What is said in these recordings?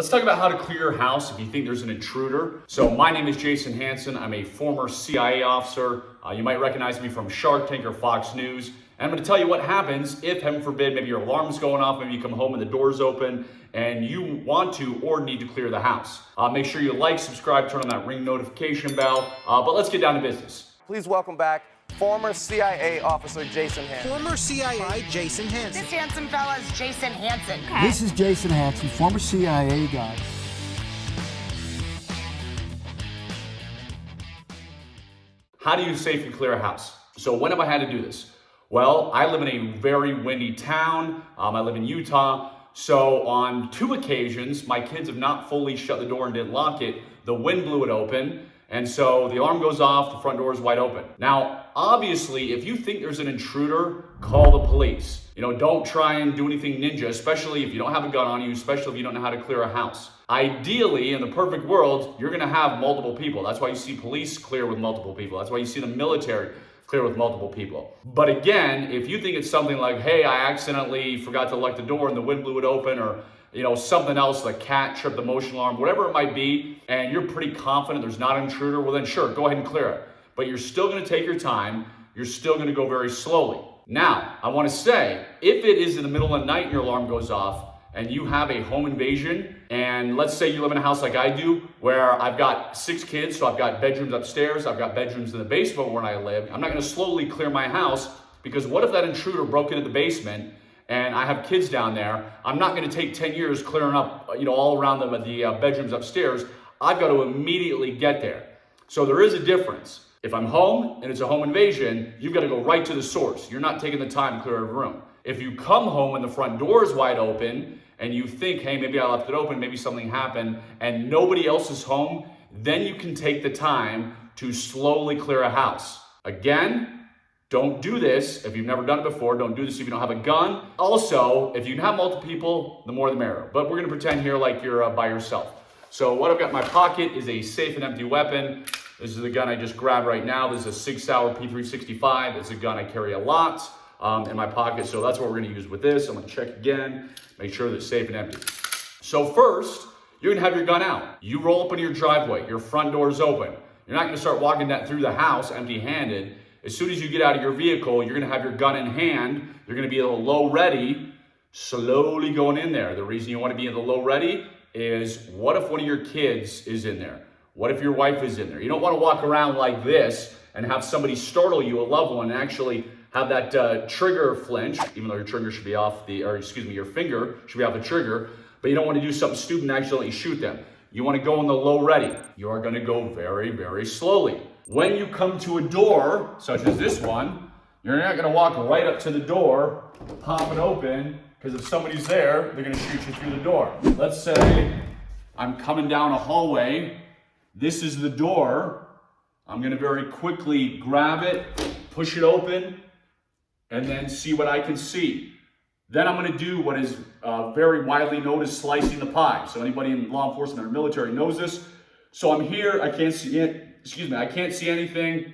Let's talk about how to clear your house if you think there's an intruder. So my name is Jason Hanson. I'm a former CIA officer. You might recognize me from Shark Tank or Fox News. And I'm going to tell you what happens if, heaven forbid, maybe your alarm's going off, maybe you come home and the door's open and you want to or need to clear the house. Make sure you like, subscribe, turn on that ring notification bell. But let's get down to business. Please welcome back former CIA officer Jason Hanson. Former CIA Jason Hanson. This handsome fella is Jason Hanson. This is Jason Hanson, former CIA guy. How do you safely clear a house? So when have I had to do this? Well, I live in a very windy town. I live in Utah. So on 2 occasions, my kids have not fully shut the door and didn't lock it. The wind blew it open. And so the alarm goes off, the front door is wide open. Now, obviously, if you think there's an intruder, call the police. Don't try and do anything ninja, especially if you don't have a gun on you, especially if you don't know how to clear a house. Ideally, in the perfect world, you're gonna have multiple people. That's why you see police clear with multiple people. That's why you see the military clear with multiple people. But again, if you think it's something like, hey, I accidentally forgot to lock the door and the wind blew it open, or something else, the cat tripped the motion alarm, whatever it might be, and you're pretty confident there's not an intruder, well then sure, go ahead and clear it. But you're still gonna take your time, you're still gonna go very slowly. Now, I wanna say, if it is in the middle of the night and your alarm goes off, and you have a home invasion, and let's say you live in a house like I do, where I've got 6 kids, so I've got bedrooms upstairs, I've got bedrooms in the basement where I live, I'm not gonna slowly clear my house, because what if that intruder broke into the basement, and I have kids down there? I'm not gonna take 10 years clearing up all around the bedrooms upstairs. I've got to immediately get there. So there is a difference. If I'm home and it's a home invasion, you've got to go right to the source. You're not taking the time to clear a room. If you come home and the front door is wide open and you think, hey, maybe I left it open, maybe something happened, and nobody else is home, then you can take the time to slowly clear a house. Again, don't do this if you've never done it before. Don't do this if you don't have a gun. Also, if you have multiple people, the more the merrier. But we're gonna pretend here like you're by yourself. So what I've got in my pocket is a safe and empty weapon. This is the gun I just grabbed right now. This is a Sig Sauer P365. It's a gun I carry a lot in my pocket. So that's what we're gonna use with this. I'm gonna check again, make sure that it's safe and empty. So first, you're gonna have your gun out. You roll up into your driveway, your front door is open. You're not gonna start walking that through the house empty-handed. As soon as you get out of your vehicle, you're gonna have your gun in hand. You're gonna be at a low ready, slowly going in there. The reason you wanna be in the low ready is, what if one of your kids is in there? What if your wife is in there? You don't wanna walk around like this and have somebody startle you, a loved one, and actually have that trigger flinch, even though your trigger should be off your finger should be off the trigger, but you don't wanna do something stupid and accidentally shoot them. You wanna go in the low ready. You are gonna go very, very slowly. When you come to a door, such as this one, you're not gonna walk right up to the door, pop it open, because if somebody's there, they're gonna shoot you through the door. Let's say I'm coming down a hallway, this is the door, I'm gonna very quickly grab it, push it open, and then see what I can see. Then I'm gonna do what is very widely known as slicing the pie. So anybody in law enforcement or military knows this. So I'm here, I can't see it. I can't see anything.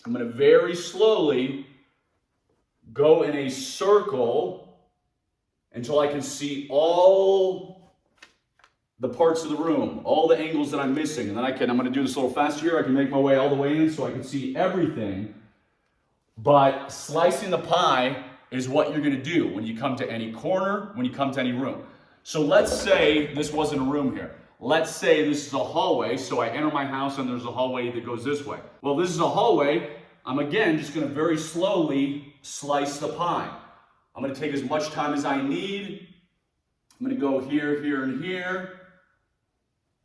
I'm gonna very slowly go in a circle until I can see all the parts of the room, all the angles that I'm missing. And then I'm gonna do this a little faster here. I can make my way all the way in so I can see everything. But slicing the pie is what you're gonna do when you come to any corner, when you come to any room. So let's say this wasn't a room here. Let's say this is a hallway, so I enter my house and there's a hallway that goes this way. Well, this is a hallway. I'm again just gonna very slowly slice the pie. I'm gonna take as much time as I need. I'm gonna go here, here, and here.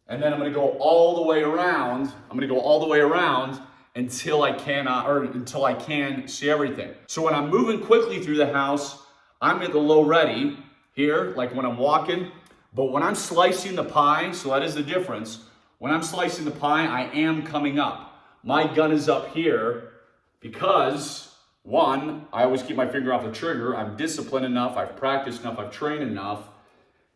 And then I'm gonna go all the way around. I'm gonna go all the way around until I can see everything. So when I'm moving quickly through the house, I'm at the low ready here, like when I'm walking. But when I'm slicing the pie, so that is the difference. When I'm slicing the pie, I am coming up. My gun is up here because, one, I always keep my finger off the trigger. I'm disciplined enough, I've practiced enough, I've trained enough.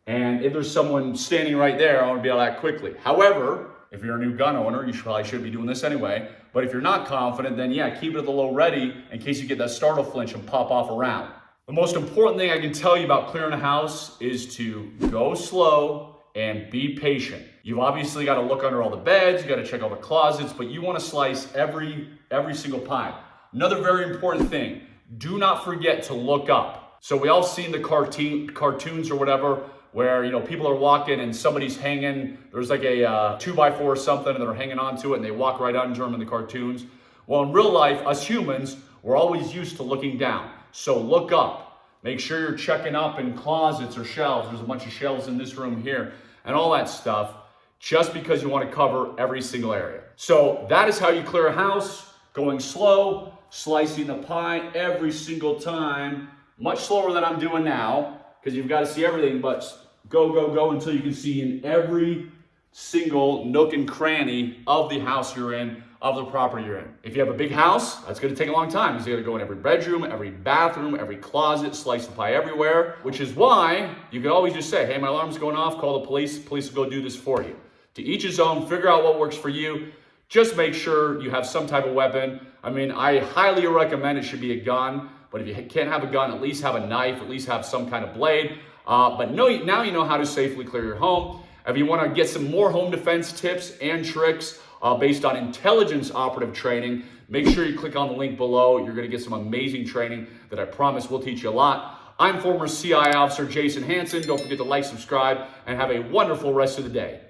And if there's someone standing right there, I want to be able to act quickly. However, if you're a new gun owner, you probably should be doing this anyway. But if you're not confident, then yeah, keep it at the low ready in case you get that startle flinch and pop off around. The most important thing I can tell you about clearing a house is to go slow and be patient. You've obviously got to look under all the beds, you got to check all the closets, but you want to slice every single pie. Another very important thing, do not forget to look up. So we all seen the cartoons or whatever, where people are walking and somebody's hanging, there's like a 2x4 or something, and they're hanging onto it and they walk right under them in the cartoons. Well, in real life, us humans, we're always used to looking down. So look up. Make sure you're checking up in closets or shelves. There's a bunch of shelves in this room here and all that stuff, just because you want to cover every single area. So that is how you clear a house, going slow, slicing the pie every single time, much slower than I'm doing now, because you've got to see everything, but go until you can see in every single nook and cranny of the house you're in, of the property you're in. If you have a big house, that's going to take a long time, because you got to go in every bedroom, every bathroom, every closet, slice the pie everywhere, which is why you can always just say, hey, my alarm's going off, call the police will go do this for you. To each his own, figure out what works for you. Just make sure you have some type of weapon. I mean, I highly recommend it should be a gun, but if you can't have a gun, at least have a knife, at least have some kind of blade. But now you know how to safely clear your home. If you want to get some more home defense tips and tricks based on intelligence operative training, make sure you click on the link below. You're going to get some amazing training that I promise will teach you a lot. I'm former CI Officer Jason Hanson. Don't forget to like, subscribe, and have a wonderful rest of the day.